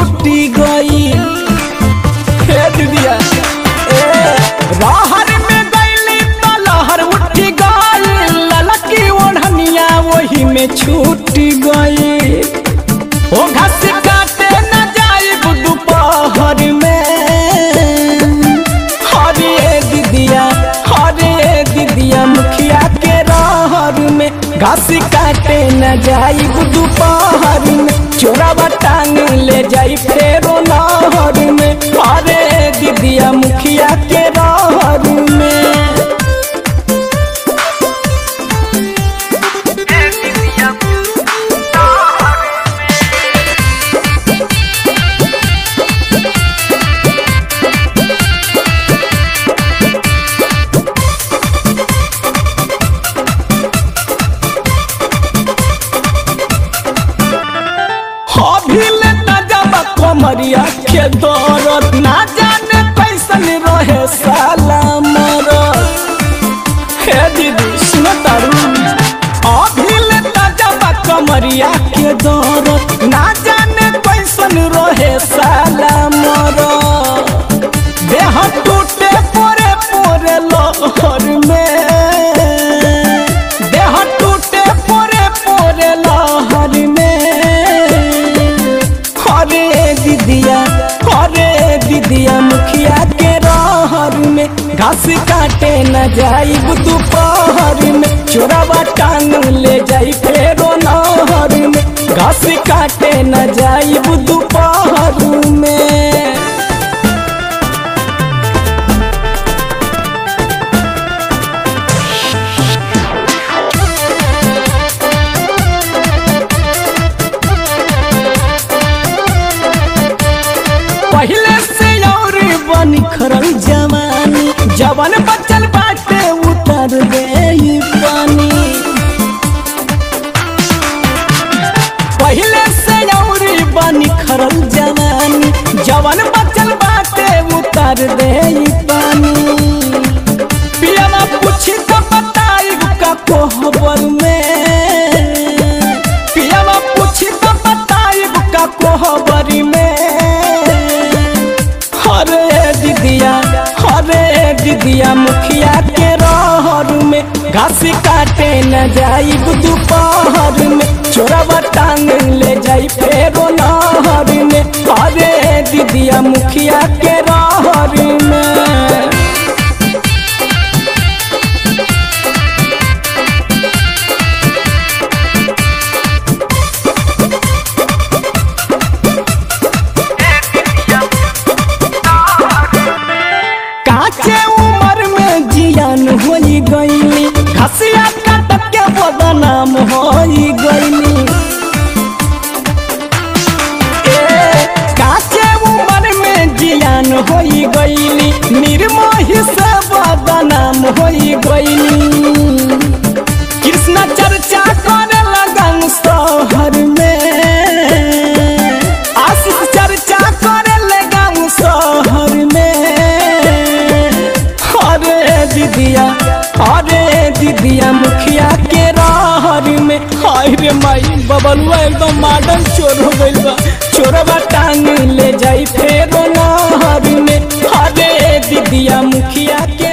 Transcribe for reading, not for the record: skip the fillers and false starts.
छूटी गई। हे दीदिया राहर में गईली तो लहर उठी गई, ललकी ओढ़निया वही में छूटी गई। ओ घास काटे न जाइब दोपहर में, हरे दीदिया मुखिया के रहर में घास काटे न जाइब दोपहर में, चोरावा टांग ले जाई फेरो नहर में, हरे दीदिया मुखिया के रहर में। कमरिया के दौरत ना जाने कैसन रहे साला मरत। हे दीदी सुनो तारू अभिल ताजा कमरिया के दौरत ना जाने कैसन रहे साला मरत। देह टूटे पोरे पोरे लहर में, देह टूटे पोरे पोरे लहर में, हरे दीदिया मुखिया के रहर में घास काटे न जाइब दोपहर में, चोरावा टांग ले जाई फेरो नहर में, घास काटे न जाइब दोपहर में। पहले से और बनिखरल जवानी, जवन बचल बाटे उतर गई पानी। पहले से और बनिखरल जवानी, जवन बचल बाटे उतर गई पानी। पियावा पूछी तो बताई का कोहबर में, पियावा पूछी तो बताई का कोहबर में। हरे दीदिया मुखिया के रहर में घास काटे न जाइब दोपहर में, चोरावा टांग ले जाई फेरो नहर में, हरे दीदिया मुखिया के रहर में। होई गईली घसिया काटक के बदनाम होई गईली। काचे उम्र में जियान होई गईली, निर्मोही से बदनाम होई गईली। कृष्णा चर्चा करे लगन शहर में, आशीष चर्चा करे लगन शहर में। हरे दीदिया मुखिया के रहर में, हाय रे माई बबलुआ एकदम मॉडर्न चोर हो गइल बा, चोरवा टांग ले जाई फेरो नहर में, हरे दीदिया मुखिया के